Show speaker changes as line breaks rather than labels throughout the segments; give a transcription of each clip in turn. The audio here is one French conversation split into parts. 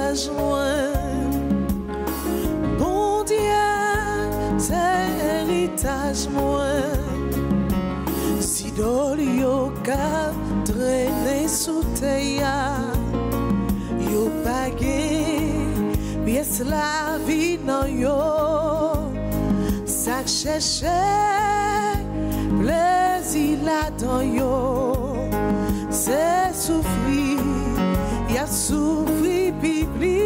héritage moi. Bon Dieu, c'est héritage moi. Si dolio ka traîner sous terre, yo pagé, pièce la vie non yo, ça cherche plaisir là-dedans yo, c'est souffrir, y a souffrir plus.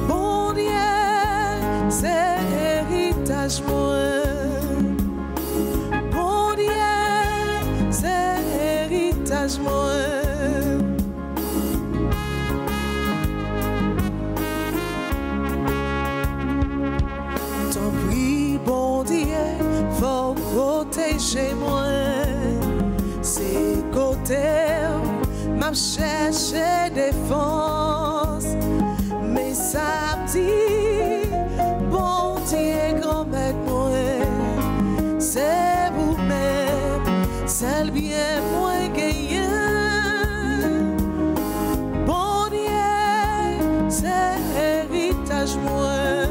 Bon Dieu, c'est héritage moi. Bon Dieu, c'est héritage moi. Tant pis, bon Dieu, faut protéger moi. C'est côté, m'a cherché défense, mais ça me dit, bon Dieu, grand-mère moi, c'est vous-même, c'est le bien moins gagné. Bon Dieu, c'est héritage moi.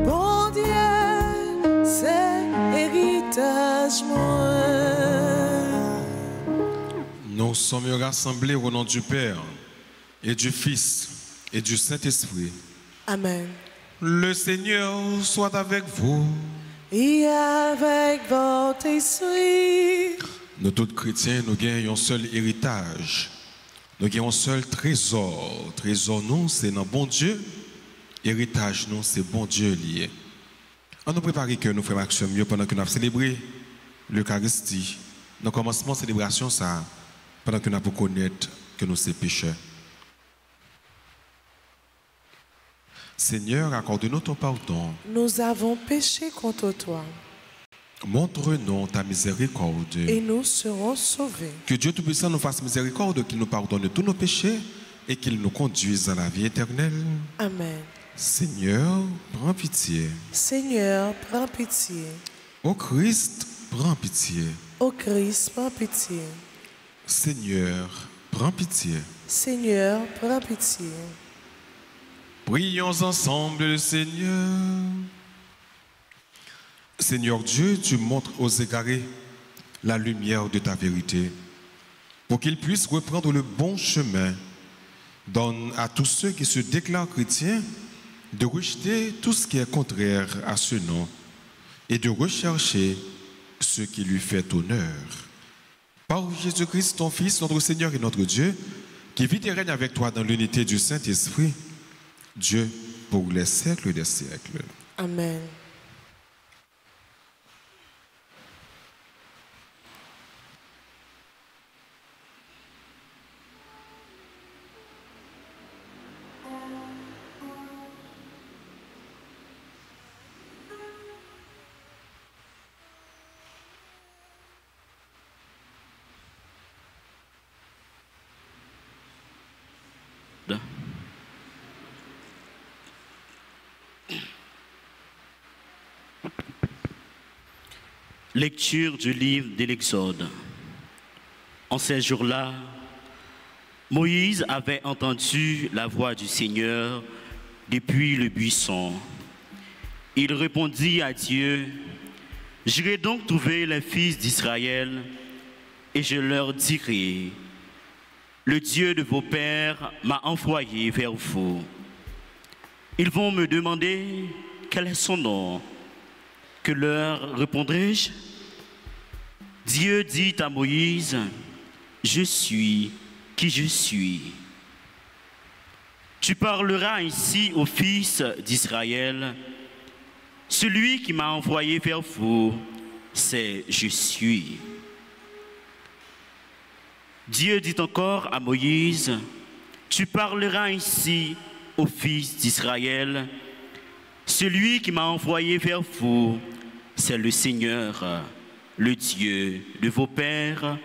Bon Dieu, c'est héritage moi.
Nous sommes rassemblés au nom du Père et du Fils et du Saint-Esprit.
Amen.
Le Seigneur soit avec vous.
Et avec votre esprit.
Nous tous chrétiens, nous gagnons un seul héritage. Nous gagnons un seul trésor. Trésor nous, c'est dans bon Dieu. Héritage nous, c'est bon Dieu lié. On nous prépare que nous faisons action mieux pendant que nous avons célébré l'Eucharistie. Dans le commencement de la célébration, ça, pendant que nous avons connaître que nous sommes pécheurs. Seigneur, accorde-nous ton pardon.
Nous avons péché contre toi.
Montre-nous ta miséricorde.
Et nous serons sauvés.
Que Dieu Tout-Puissant nous fasse miséricorde, qu'il nous pardonne tous nos péchés et qu'il nous conduise à la vie éternelle.
Amen.
Seigneur, prends pitié.
Seigneur, prends pitié.
Ô Christ, prends pitié.
Ô Christ, prends pitié.
Seigneur, prends pitié.
Seigneur, prends pitié.
Prions ensemble le Seigneur. Seigneur Dieu, tu montres aux égarés la lumière de ta vérité. Pour qu'ils puissent reprendre le bon chemin, donne à tous ceux qui se déclarent chrétiens de rejeter tout ce qui est contraire à ce nom et de rechercher ce qui lui fait honneur. Par Jésus-Christ, ton Fils, notre Seigneur et notre Dieu, qui vit et règne avec toi dans l'unité du Saint-Esprit, Dieu pour les siècles des siècles.
Amen.
Lecture du livre de l'Exode. En ces jours-là, Moïse avait entendu la voix du Seigneur depuis le buisson. Il répondit à Dieu, « J'irai donc trouver les fils d'Israël et je leur dirai, le Dieu de vos pères m'a envoyé vers vous. Ils vont me demander quel est son nom. Que leur répondrai-je? Dieu dit à Moïse, « Je suis qui je suis. » Tu parleras ainsi aux fils d'Israël. Celui qui m'a envoyé vers vous, c'est je suis. Dieu dit encore à Moïse, « Tu parleras ainsi aux fils d'Israël. Celui qui m'a envoyé vers vous, c'est le Seigneur, le Dieu de vos pères,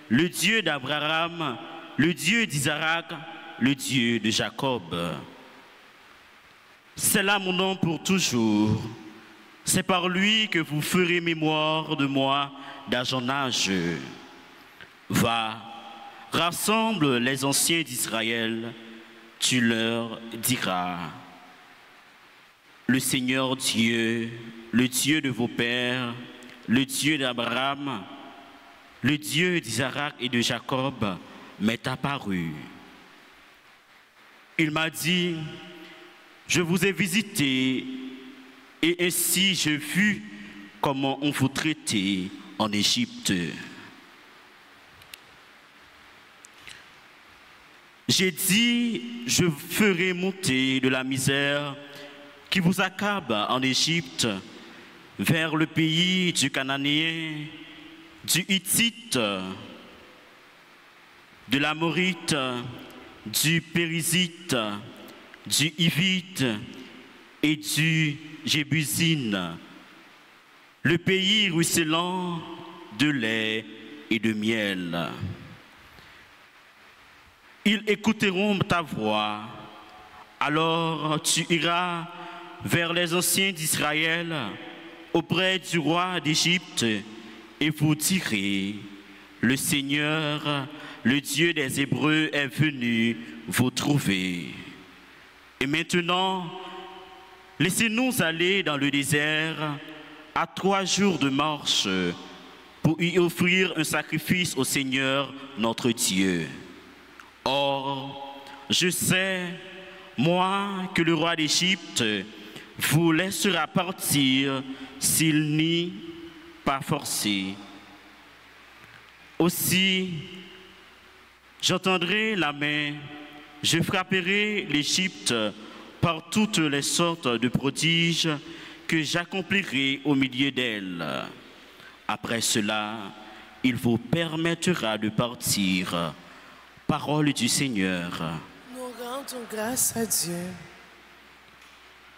le Dieu d'Abraham, le Dieu d'Isaac, le Dieu de Jacob. C'est là mon nom pour toujours. C'est par lui que vous ferez mémoire de moi d'âge en âge. Va, rassemble les anciens d'Israël, tu leur diras, le Seigneur Dieu, le Dieu de vos pères, le Dieu d'Abraham, le Dieu d'Isaac et de Jacob m'est apparu. Il m'a dit, je vous ai visité et ainsi j'ai vu comment on vous traitait en Égypte. J'ai dit, je ferai monter de la misère qui vous accable en Égypte vers le pays du Cananéen, du Hittite, de l'Amorite, du Périzite, du Hivite et du Jébusine, le pays ruisselant de lait et de miel. Ils écouteront ta voix, alors tu iras vers les anciens d'Israël, auprès du roi d'Égypte, et vous direz, le Seigneur, le Dieu des Hébreux, est venu vous trouver. Et maintenant, laissez-nous aller dans le désert à 3 jours de marche pour y offrir un sacrifice au Seigneur notre Dieu. Or, je sais, moi, que le roi d'Égypte vous laissera partir s'il n'y pas forcé. Aussi, j'entendrai la main, je frapperai l'Égypte par toutes les sortes de prodiges que j'accomplirai au milieu d'elle. Après cela, il vous permettra de partir. Parole du Seigneur.
Nous rendons grâce à Dieu.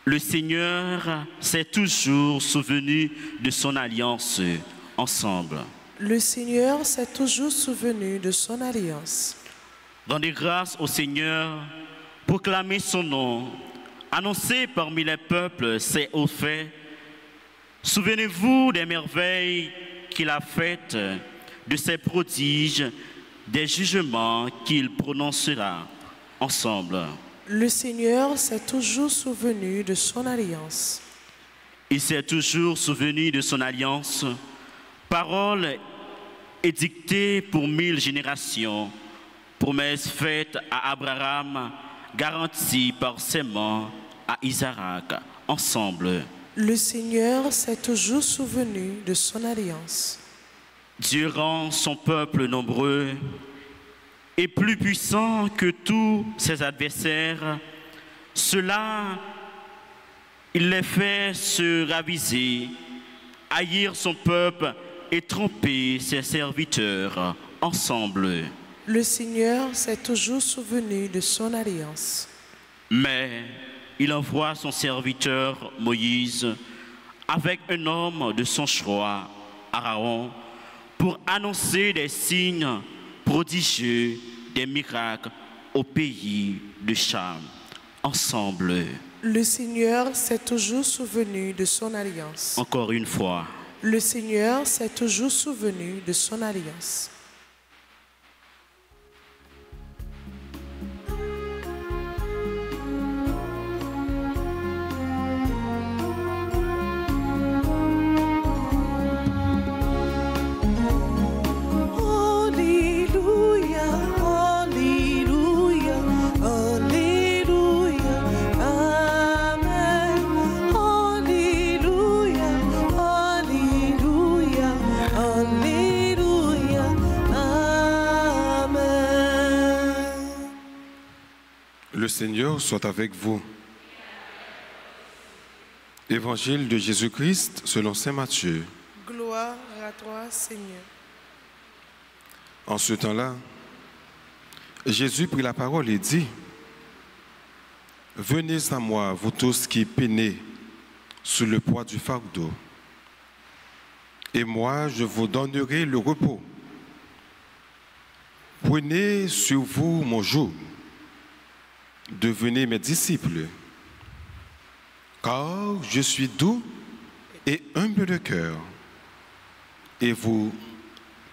Le Seigneur s'est toujours souvenu de son alliance ensemble.
Le Seigneur s'est toujours souvenu de son alliance.
Rendez grâce au Seigneur, proclamez son nom, annoncez parmi les peuples ses hauts faits. Souvenez-vous des merveilles qu'il a faites, de ses prodiges, des jugements qu'il prononcera ensemble.
Le Seigneur s'est toujours souvenu de son alliance.
Il s'est toujours souvenu de son alliance, parole édictée pour 1000 générations, promesse faite à Abraham, garantie par serment à Isaac, ensemble.
Le Seigneur s'est toujours souvenu de son alliance.
Dieu rend son peuple nombreux et plus puissant que tous ses adversaires. Cela, il les fait se raviser, haïr son peuple et tromper ses serviteurs ensemble.
Le Seigneur s'est toujours souvenu de son alliance.
Mais il envoie son serviteur Moïse avec un homme de son choix, Aaron, pour annoncer des signes prodigieux, des miracles au pays de Cham. Ensemble.
Le Seigneur s'est toujours souvenu de son alliance.
Encore une fois.
Le Seigneur s'est toujours souvenu de son alliance.
Le Seigneur soit avec vous. Évangile de Jésus-Christ selon saint Matthieu.
Gloire à toi, Seigneur.
En ce temps-là, Jésus prit la parole et dit, « Venez à moi, vous tous qui peinez sous le poids du fardeau, et moi je vous donnerai le repos. Prenez sur vous mon joug. Devenez mes disciples, car je suis doux et humble de cœur, et vous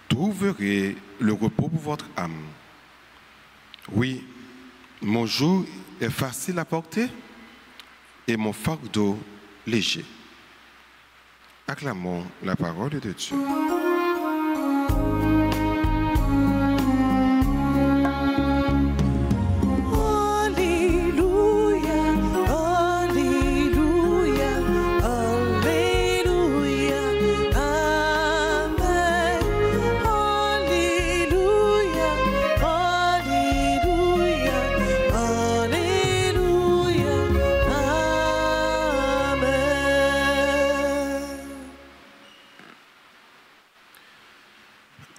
trouverez le repos pour votre âme. Oui, mon joug est facile à porter et mon fardeau léger. Acclamons la parole de Dieu.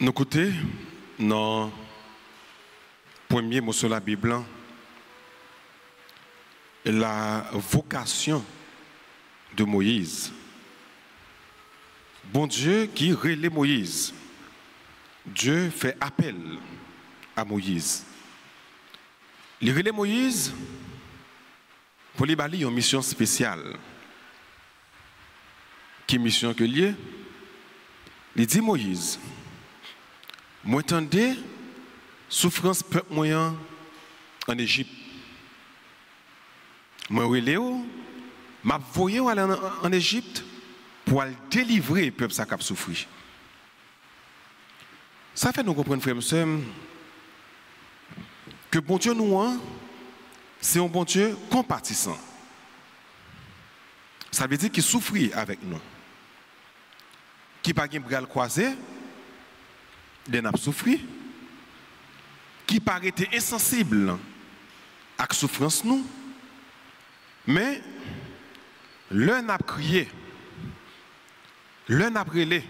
Nous écoutons dans le premier mot sur la Bible, la vocation de Moïse. Bon Dieu qui relève Moïse. Dieu fait appel à Moïse. Il relève Moïse pour lui balayer une mission spéciale. Quelle mission que lié? Il dit Moïse, moi entendez souffrance peuple moyen en Égypte. Moi reléo, m'a voyé aller en Égypte pour aller délivrer le peuple qui a souffert. Ça fait nous comprendre frères et sœurs que bon Dieu nous c'est un bon Dieu compatissant. Ça veut dire qu'il souffre avec nous. Qui pas de bras croisés, de n'a souffrir, qui paraît insensible à la souffrance nous, mais l'un a crié, l'un a brûlé,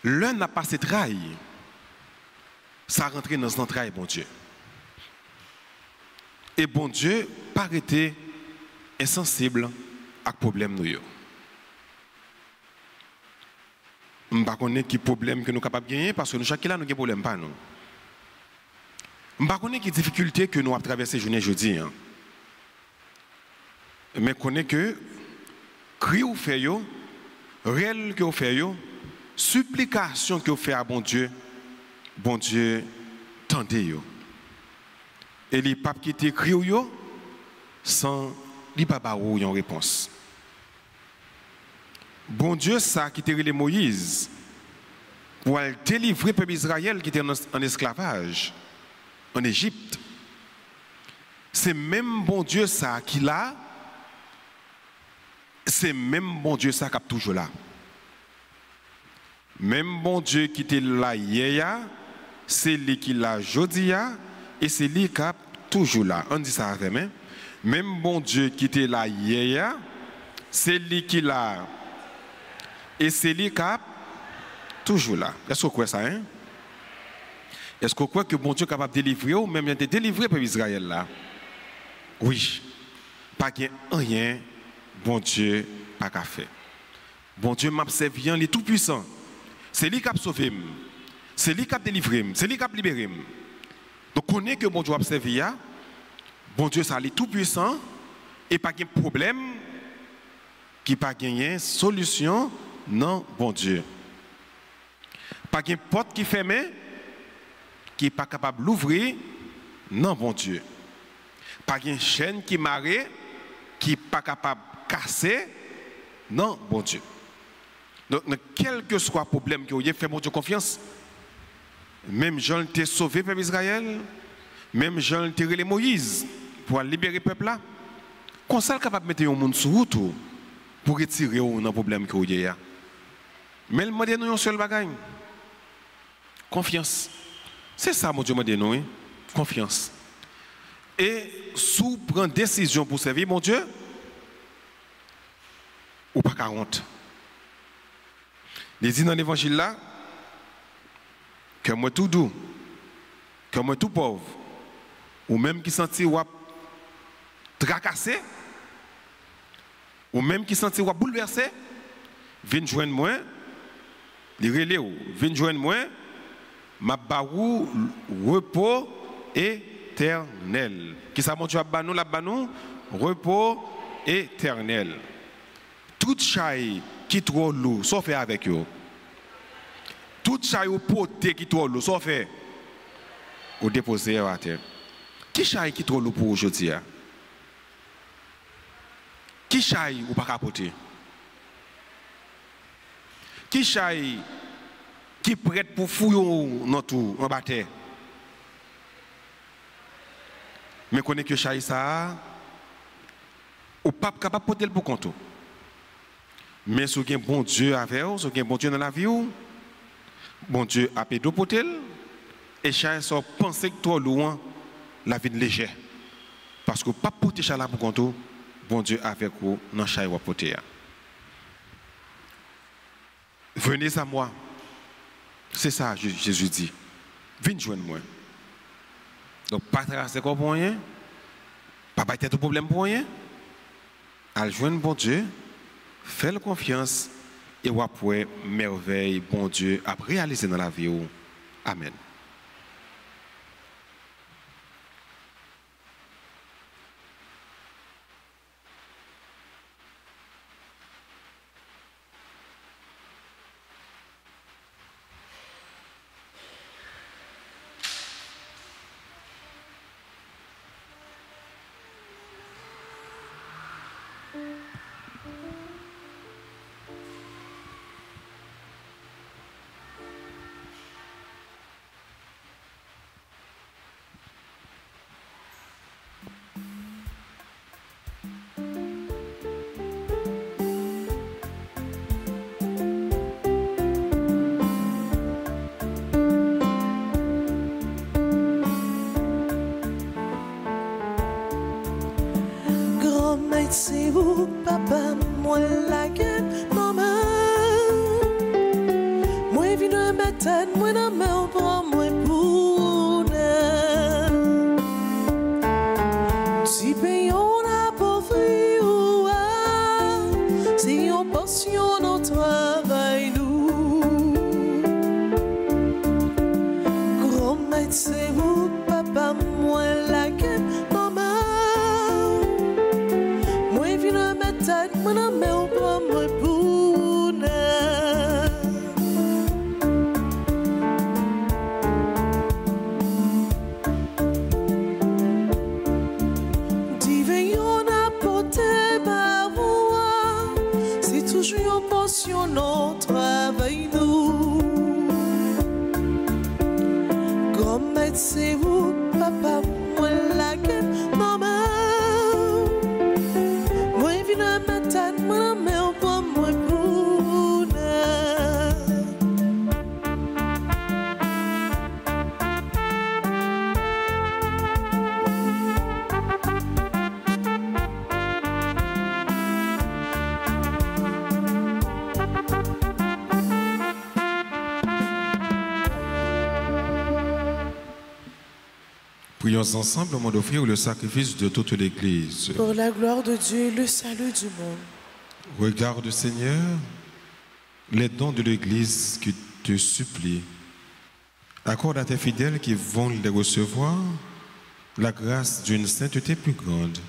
l'un a passé trahi, ça a rentré dans son trahi, bon Dieu. Et bon Dieu paraît insensible à problème nous. Je ne sais pas quel problème que nous sommes capables de gagner parce que nous, chacun là, nous avons des problèmes. Pas nous. Je ne sais pas quelle difficulté que nous avons traversé jeudi. Mais je connais que cri ou fait, réel que vous faites, supplication que vous faites à bon Dieu, tendez. Et les papes qui étaient cri ou sans les papas ou une réponse. Bon Dieu, ça qui était relé Moïse pour délivrer le peuple Israël qui était en esclavage en Égypte. C'est même bon Dieu ça qui l'a, c'est même bon Dieu ça qui est toujours là. Même bon Dieu qui était là hier, c'est lui qui l'a aujourd'hui et c'est lui qui est toujours là. On dit ça avec moi. Même bon Dieu qui était là hier, c'est lui qui l'a. Et c'est lui qui est toujours là. Est-ce que vous croyez ça? Est-ce que vous croyez que bon Dieu est capable de délivrer ou même de délivrer le peuple Israël là? Oui. Pas rien, bon Dieu pas qu'à faire. Bon Dieu m'a servi, il est tout puissant. C'est lui qui a sauvé, c'est lui qui a délivré, c'est lui qui a libéré. Donc on connaît que bon Dieu a servi, bon Dieu ça est tout puissant et pas de problème qui pas gagné solution. Non, bon Dieu. Pas une porte qui ferme, qui n'est pas capable d'ouvrir. Non, bon Dieu. Pas une chaîne qui marre, qui n'est pas capable de casser. Non, bon Dieu. Donc, quel que soit le problème que vous ayez, faites mon Dieu confiance. Même Jean t'a sauvé, peuple Israël. Même Jean t'a relé Moïse pour libérer le peuple là. Qu'on soit capable de mettre un monde sur route pour retirer un problème que vous ayez. Mais le demande nous un seul bagage. Confiance. C'est ça, mon Dieu, m'a dit nous. Confiance. Et sous prendre décision pour servir, mon Dieu, ou pas 40. Il dit dans l'évangile là, que moi tout doux, que moi tout pauvre, ou même qui sentit ou tracassé, ou même qui sentit ou bouleversé, viens joindre moi. Les relais, viens joindre moi, ma barou repos éternel. Qui ça, mon Dieu, nous la banou, repos éternel. Toute chaille qui trop lourd, sauf fait avec eux. Toute chaille au poté qui trop lourd, sauf fait. ou déposer à terre. Qui chaille qui trop lourd pour aujourd'hui? Qui chaille ou pas capoter? Qui chaille qui prête pour fouiller dans tout en bataille? Mais connaît que chaille ça ou pas capable porter pour compte. Mais si vous avez un bon Dieu avec vous, si vous avez un bon Dieu dans la vie, bon Dieu a pédé pour tel, et chaque fois penser que trop loin, la vie est légère. Parce que pas porter chaque pour compte, bon Dieu avec vous, dans chaque fois porter. Venez à moi. C'est ça, Jésus dit. Venez joindre moi. Donc, pas traverser quoi pour rien, pas battre tout problème pour rien. Allez joindre bon Dieu. Faites confiance et vous après merveille, bon Dieu, à réaliser dans la vie. Amen.
C'est vous, papa, moi la gueule, maman. Moi, vine de méthode, moi, dans ma pour moi, pour si payons la pauvreté, si on passion au travail, nous. Grand maître, c'est vous, papa, moi la gueule, maman. When I'm out from my puna, Diveillon à porter ma voix, c'est toujours une portion notre travail nous. Comme c'est vous, papa, moi la gueule, maman.
Prions ensemble au monde d'offrir le sacrifice de toute l'Église.
Pour la gloire de Dieu et le salut du monde.
Regarde, Seigneur, les dons de l'Église qui te supplient. Accorde à tes fidèles qui vont les recevoir la grâce d'une sainteté plus grande.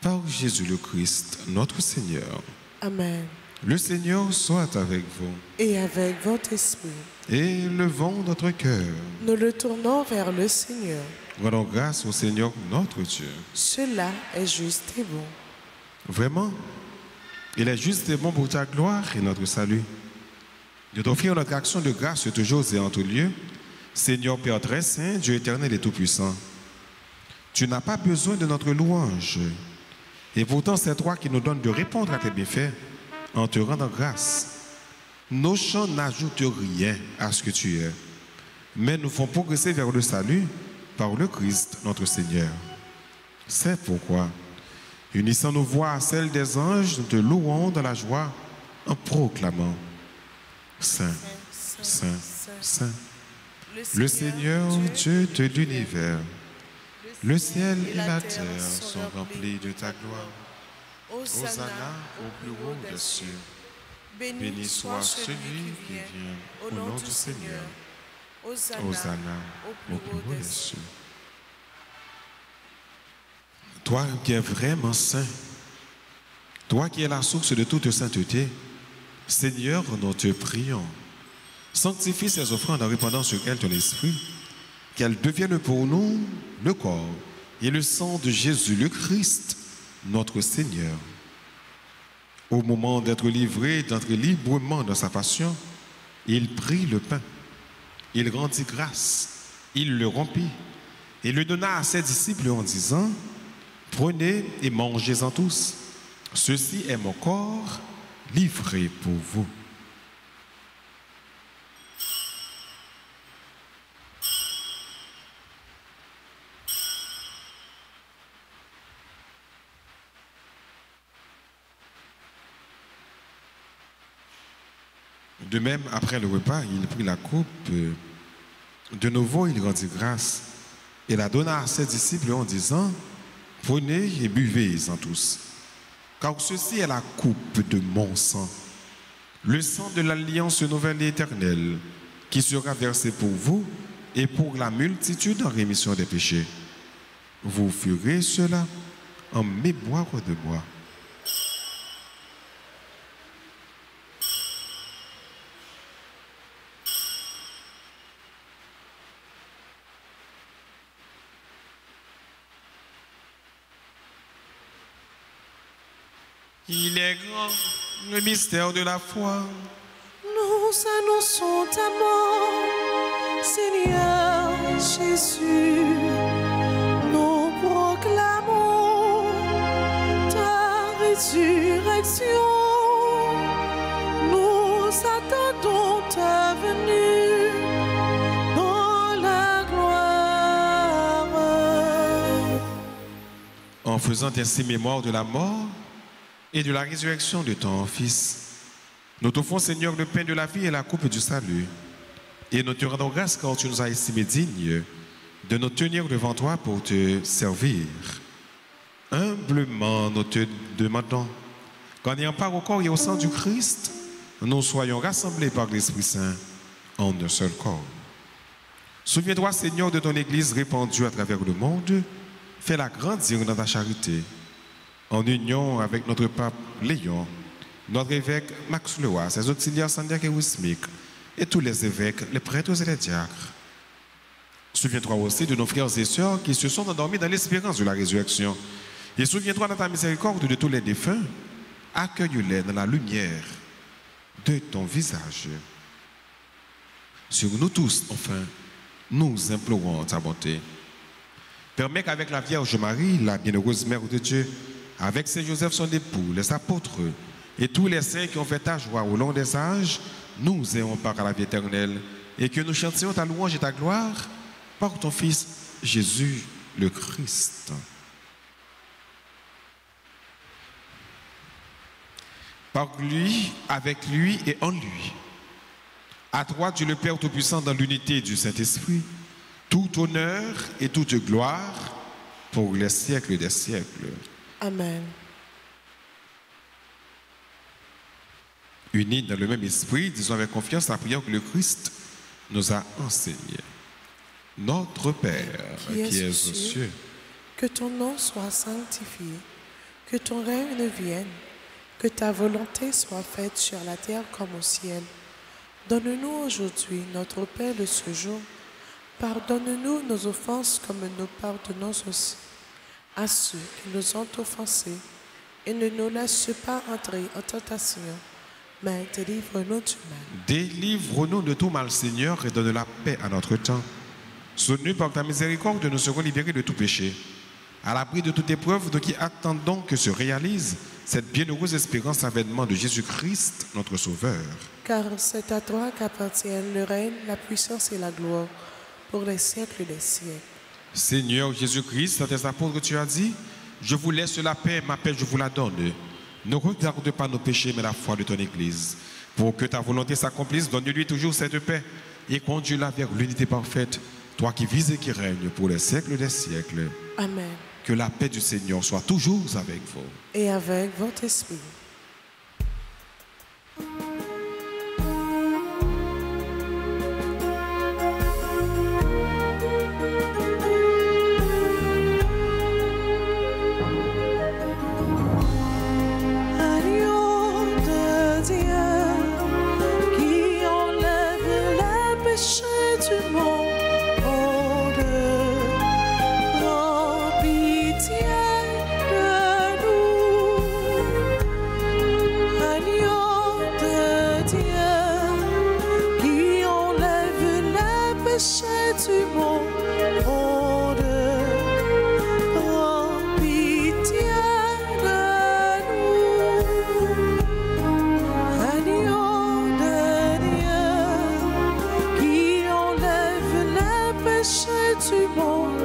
Par Jésus le Christ, notre Seigneur.
Amen.
Le Seigneur soit avec vous.
Et avec votre esprit.
Et levons notre cœur.
Nous le tournons vers le Seigneur.
Rendons grâce au Seigneur notre Dieu.
Cela est juste et bon.
Vraiment, il est juste et bon pour ta gloire et notre salut. De t'offrir notre action de grâce toujours et en tout lieu, Seigneur Père très saint, Dieu éternel et tout-puissant. Tu n'as pas besoin de notre louange. Et pourtant, c'est toi qui nous donnes de répondre à tes bienfaits en te rendant grâce. Nos chants n'ajoutent rien à ce que tu es, mais nous font progresser vers le salut par le Christ, notre Seigneur. C'est pourquoi, unissant nos voix à celles des anges, nous te louons dans la joie en proclamant Saint, Saint, Saint, le Seigneur Dieu de l'univers. Le ciel et la terre sont remplis de ta gloire. Hosanna au plus haut des cieux. Béni soit celui qui vient au nom du Seigneur. Hosanna au plus haut des cieux. Toi qui es vraiment saint, toi qui es la source de toute sainteté, Seigneur, nous te prions. Sanctifie ces offrandes en répandant sur elles ton esprit, qu'elle devienne pour nous le corps et le sang de Jésus le Christ, notre Seigneur. Au moment d'être livré, d'entrer librement dans sa passion, il prit le pain, il rendit grâce, il le rompit et le donna à ses disciples en disant, « Prenez et mangez-en tous, ceci est mon corps livré pour vous. » De même, après le repas, il prit la coupe. De nouveau, il rendit grâce et la donna à ses disciples en disant, « Prenez et buvez-en tous, car ceci est la coupe de mon sang, le sang de l'alliance nouvelle et éternelle, qui sera versé pour vous et pour la multitude en rémission des péchés. Vous ferez cela en mémoire de moi. » Il est grand, le mystère de la foi.
Nous annonçons ta mort, Seigneur Jésus. Nous proclamons ta résurrection. Nous attendons ta venue dans la gloire.
En faisant ainsi mémoire de la mort et de la résurrection de ton Fils, nous t'offrons, Seigneur, le pain de la vie et la coupe du salut. Et nous te rendons grâce car tu nous as estimés dignes de nous tenir devant toi pour te servir. Humblement, nous te demandons qu'en ayant part au corps et au sang du Christ, nous soyons rassemblés par l'Esprit Saint en un seul corps. Souviens-toi, Seigneur, de ton Église répandue à travers le monde. Fais-la grandir dans ta charité, en union avec notre pape Léon, notre évêque Max Leroy, ses auxiliaires Sandiak et Wismik, et tous les évêques, les prêtres et les diacres. Souviens-toi aussi de nos frères et sœurs qui se sont endormis dans l'espérance de la résurrection. Et souviens-toi dans ta miséricorde de tous les défunts. Accueille-les dans la lumière de ton visage. Sur nous tous, enfin, nous implorons ta bonté. Permets qu'avec la Vierge Marie, la bienheureuse Mère de Dieu, avec Saint Joseph son époux, les apôtres et tous les saints qui ont fait ta joie au long des âges, nous ayons part à la vie éternelle et que nous chantions ta louange et ta gloire par ton Fils Jésus le Christ. Par lui, avec lui et en lui. À toi, Dieu le Père Tout-Puissant, dans l'unité du Saint-Esprit, tout honneur et toute gloire pour les siècles des siècles.
Amen.
Unis dans le même esprit, disons avec confiance la prière que le Christ nous a enseignée. Notre Père, qui es aux cieux,
que ton nom soit sanctifié, que ton règne vienne, que ta volonté soit faite sur la terre comme au ciel. Donne-nous aujourd'hui notre pain de ce jour. Pardonne-nous nos offenses comme nous pardonnons aussi à ceux qui nous ont offensés. Et ne nous laisse pas entrer en tentation, mais délivre-nous du mal.
Délivre-nous de tout mal, Seigneur, et donne la paix à notre temps. Soutenu par ta miséricorde, nous serons libérés de tout péché. À l'abri de toute épreuve, nous qui attendons que se réalise cette bienheureuse espérance l'avènement de Jésus-Christ, notre Sauveur.
Car c'est à toi qu'appartiennent le règne, la puissance et la gloire, pour les siècles des siècles.
Seigneur Jésus-Christ, à tes apôtres, tu as dit, je vous laisse la paix, ma paix je vous la donne. Ne regarde pas nos péchés, mais la foi de ton Église. Pour que ta volonté s'accomplisse, donne-lui toujours cette paix et conduis-la vers l'unité parfaite, toi qui vis et qui règnes pour les siècles des siècles.
Amen.
Que la paix du Seigneur soit toujours avec vous.
Et avec votre esprit. Agneau de Dieu qui enlève les péchés du monde. Oh, du monde. Prends pitié de nous. Agneau de Dieu qui enlève les péchés du monde.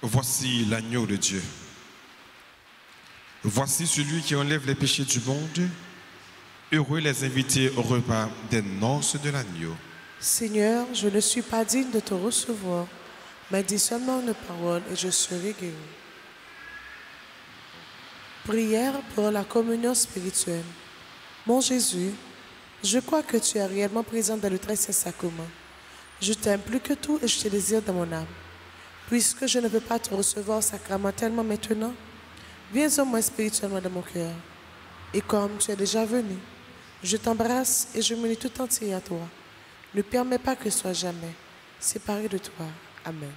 Voici l'agneau de Dieu. Voici celui qui enlève les péchés du monde. Heureux les invités au repas des noces de l'agneau.
Seigneur, je ne suis pas digne de te recevoir, mais dis seulement une parole et je serai guéri. Prière pour la communion spirituelle. Mon Jésus, je crois que tu es réellement présent dans le très saint sacrement. Je t'aime plus que tout et je te désire dans mon âme. Puisque je ne peux pas te recevoir sacramentellement maintenant, viens au moins spirituellement dans mon cœur. Et comme tu es déjà venu, je t'embrasse et je me lie tout entier à toi. Ne permets pas que je sois jamais séparé de toi. Amen.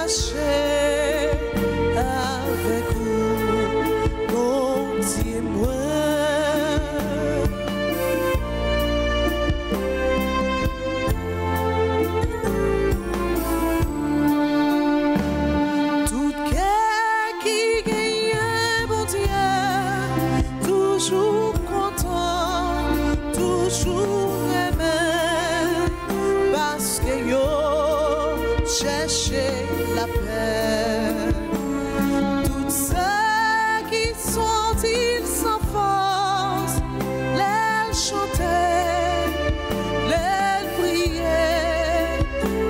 marcher avec vous, mon témoin. Tout cœur qui gagne, mon Dieu, toujours content, toujours aimé, parce que yo cherchez la paix. Toutes ceux qui sont ils sans force, les chanter, les prier,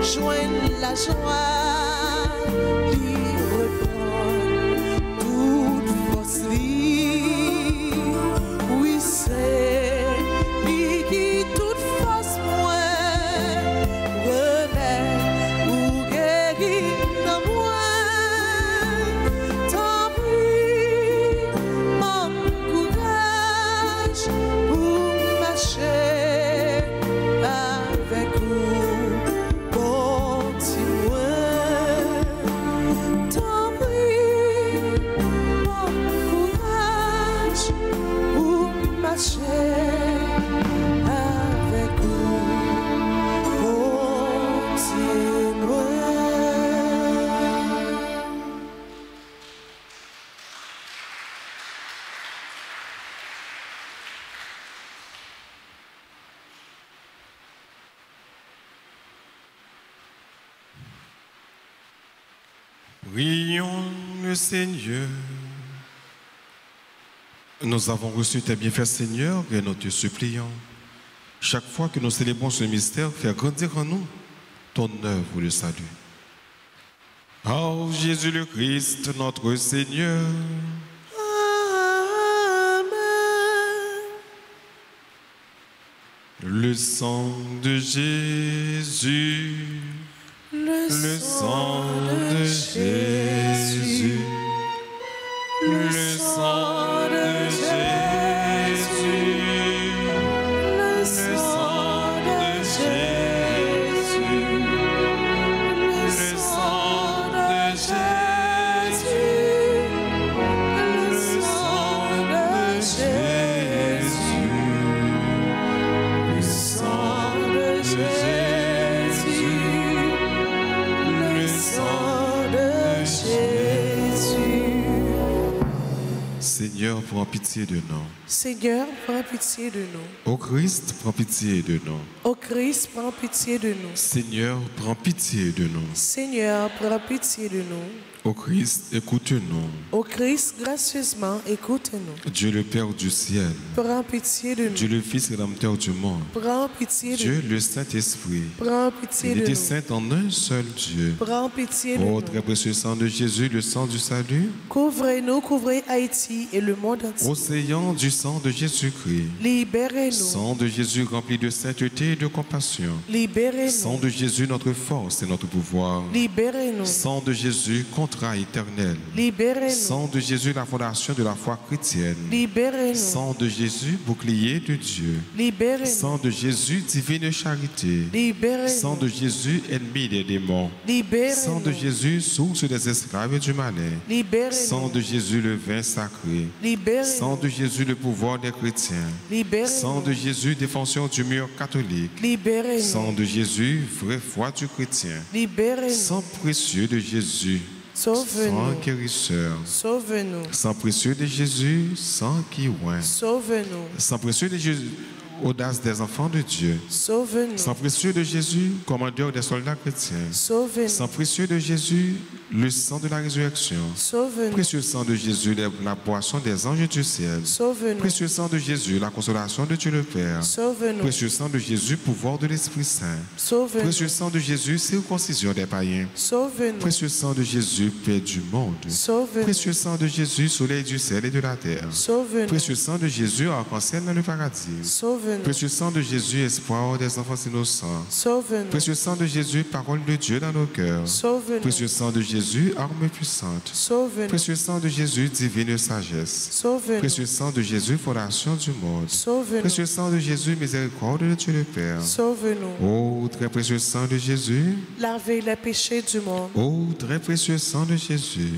joignent la joie, lui reprendre toute force. Oui, c'est lui qui toute force moi remet ou guérit dans moi. Tant pis, mon courage pour marcher avec vous, bon témoin. Tant pis, mon courage pour marcher avec vous, bon témoin.
Prions le Seigneur. Nous avons reçu tes bienfaits, Seigneur, et nous te supplions. Chaque fois que nous célébrons ce mystère, fais grandir en nous ton œuvre de salut. Ô Jésus le Christ, notre Seigneur,
Amen.
le sang de Jésus, le sang de Jésus, le sang de Jésus, le sang de Jésus, le sang de Jésus, le sang de Jésus, le sang de Jésus, le sang de Jésus. Seigneur, prends pitié de nous.
Seigneur, prends pitié de nous.
Ô Christ, prends pitié de nous.
Ô Christ, prends pitié de nous.
Seigneur, prends pitié de nous.
Seigneur, prends pitié de nous.
Ô Christ, écoute-nous.
Ô Christ, gracieusement, écoute-nous.
Dieu le Père du ciel,
Prends pitié de
Dieu
nous.
le Fils rédempteur du monde,
Prends pitié de
Dieu
nous.
le Saint-Esprit,
Prends pitié
il
de
était
nous.
saint en un seul Dieu.
Prends pitié de
Ô
nous.
très précieux sang de Jésus, le sang du salut,
Couvrez-nous, couvrez Haïti et le monde entier.
océan du sang de Jésus-Christ,
Libérez-nous.
sang de Jésus rempli de sainteté et de compassion, sang
Libérez-nous.
de Jésus notre force et notre pouvoir,
Libérez-nous.
sang de Jésus contrat éternel,
Libérez-nous.
sang de Jésus la fondation de la foi chrétienne,
Libérez-nous.
sang de Jésus bouclier de Dieu,
Libérez-nous.
sang de Jésus divine charité, sang
Libérez-nous.
de Jésus ennemi des démons, sang de
Libérez-nous.
Jésus source des esclaves et du malin, sang
Libérez-nous.
de Jésus le vin sacré, sang
Libérez-nous.
de Jésus le pouvoir des chrétiens, sang
Libérez-nous.
de Jésus défenseur du mur catholique,
Libérez-nous.
sang de Jésus vraie foi du chrétien,
Libérez-nous.
sang précieux de Jésus, sang
Sauve-nous.
guérisseur,
Sauve-nous.
sang précieux de Jésus, sang qui oint,
Sauve-nous.
sang précieux de Jésus, audace des enfants de Dieu,
Sauve-nous.
sang précieux de Jésus, commandeur des soldats chrétiens,
Sauve-nous.
sang précieux de Jésus, le sang de la résurrection,
Sauve-nous.
précieux sang de Jésus, la boisson des anges du ciel,
Sauve-nous.
précieux sang de Jésus, la consolation de Dieu le Père,
Sauve-nous.
précieux sang de Jésus, pouvoir de l'Esprit Saint,
Sauve-nous.
précieux sang de Jésus, circoncision des païens,
Sauve-nous.
précieux sang de Jésus, paix du monde,
Sauve-nous.
précieux sang de Jésus, soleil du ciel et de la terre,
Sauve-nous.
précieux sang de Jésus, arc-en-ciel dans le paradis,
Sauve-nous. Sauve-nous.
Précieux sang de Jésus, espoir des enfants innocents.
Sauve-nous.
Précieux sang de Jésus, parole de Dieu dans nos cœurs.
Sauve-nous.
Précieux sang de Jésus, arme puissante.
Sauve-nous.
Précieux sang de Jésus, divine sagesse.
Sauve-nous.
Précieux sang de Jésus, fondation du monde.
Sauve-nous.
Précieux sang de Jésus, miséricorde de Dieu le Père.
Sauve-nous.
Ô très précieux sang de Jésus.
Lavez les péchés du monde.
Ô très précieux sang de Jésus.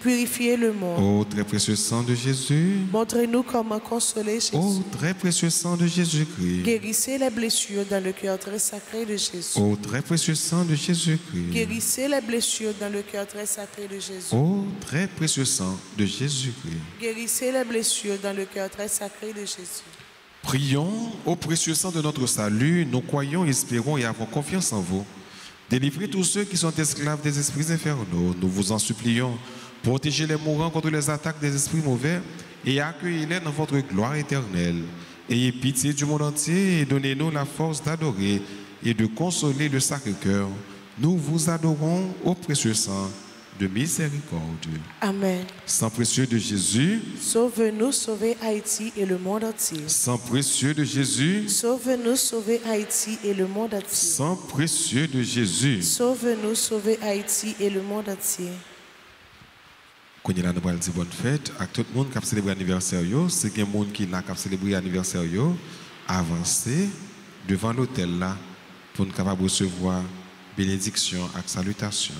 Purifiez le monde.
Ô très précieux sang de Jésus.
Montrez-nous comment consoler Jésus.
Ô très précieux sang de Jésus-Christ.
Guérissez les blessures dans le cœur très sacré de Jésus.
Ô très précieux sang de Jésus-Christ.
Guérissez les blessures dans le cœur très sacré de Jésus.
Ô très précieux sang de Jésus-Christ.
Guérissez les blessures dans le cœur très sacré de Jésus.
Prions au précieux sang de notre salut. Nous croyons, espérons et avons confiance en vous. Délivrez tous ceux qui sont esclaves des esprits infernaux. Nous vous en supplions. Protégez les mourants contre les attaques des esprits mauvais et accueillez-les dans votre gloire éternelle. Ayez pitié du monde entier et donnez-nous la force d'adorer et de consoler le Sacré-Cœur. Nous vous adorons au précieux sang de miséricorde.
Amen.
Sang précieux de Jésus.
Sauve-nous, sauvez Haïti et le monde entier.
Sang précieux de Jésus.
Sauve-nous, sauvez Haïti et le monde entier.
Sang précieux de Jésus.
Sauve-nous, sauvez Haïti et le monde entier.
Quand nous allons dire bonne fête à tout le monde qui a célébré l'anniversaire, c'est qu'il y a des gens qui a célébré l'anniversaire, avancez devant l'hôtel là pour nous capables recevoir bénédiction et salutation.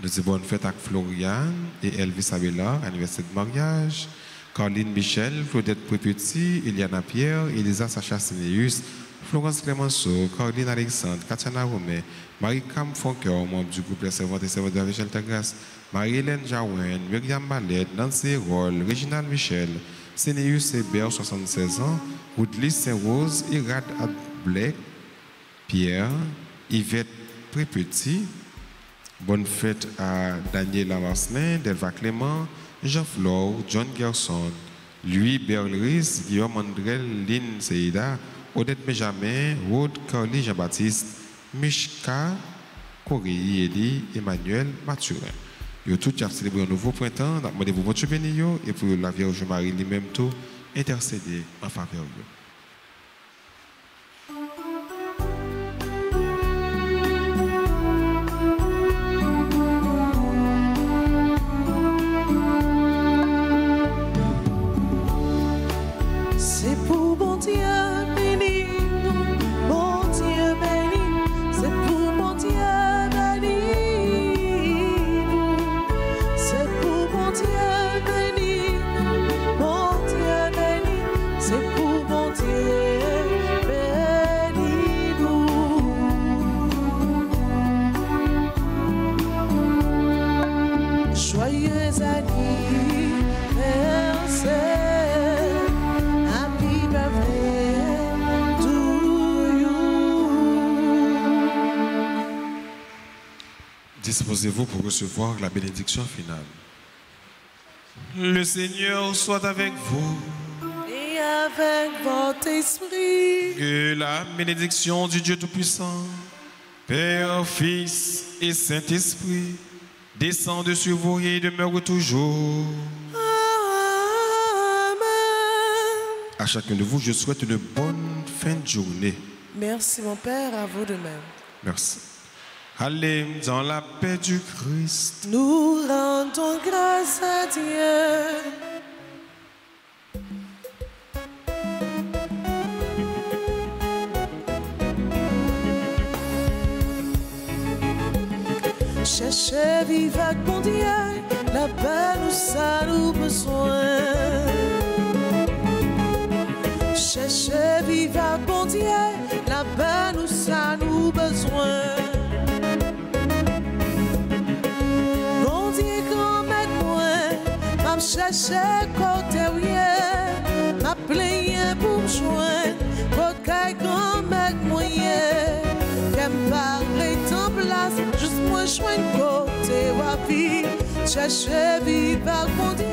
Nous disons bonne fête à Floriane et Elvis Abelard, anniversaire de mariage, Caroline Michel, Claudette Prépetit, Eliana Pierre, Elisa Sacha Sineus, Florence Clemenceau, Caroline Alexandre, Katiana Romé, Marie-Cam Fonqueur, membre du groupe Les Servantes et Servantes de la Vierge Grâce, Marie-Hélène Jaouen, Myriam Mallet, Nancy Roll, Réginald Michel, Sénéus Hébert, 76 ans, Woodley Saint-Rose, Irad Adblek, Pierre, Yvette Prépetit. Bonne fête à Daniel Lamarcelin, Delva Clément, Jean Flore, John Gerson, Louis Berleris, Guillaume Andrel, Lynn Seida, Odette Benjamin, Rode Carly Jean-Baptiste, Mishka, Corée Eli, Emmanuel Mathurin. Yo tout a célébré un nouveau printemps, demandez-vous votre béni et pour la Vierge Marie lui-même tout intercéder en faveur.
C'est pour bon Dieu béni, bon Dieu béni, c'est pour bon Dieu béni, c'est pour bon Dieu béni, bon Dieu béni, c'est pour bon Dieu béni. Joyeux anniversaire.
Disposez-vous pour recevoir la bénédiction finale. Le Seigneur soit avec vous.
Et avec votre esprit.
Que la bénédiction du Dieu Tout-Puissant, Père, Fils et Saint-Esprit, descende sur vous et demeure toujours.
Amen.
À chacun de vous, je souhaite une bonne fin de journée.
Merci mon Père, à vous de même.
Merci. Allez dans la paix du Christ.
Nous rendons grâce à Dieu. Cherchez vivre avec mon Dieu, la paix nous ça nous besoin. Cherchez vivre avec mon Dieu, la paix nous ça nous besoin. Mon Dieu grand mec moi, m'a cherché côté rien, m'a plaigné pour me joindre, côté grand mec moyen, qu'aime parler en place, juste moi joindre côté wa vie, chercher vivre avec mon Dieu.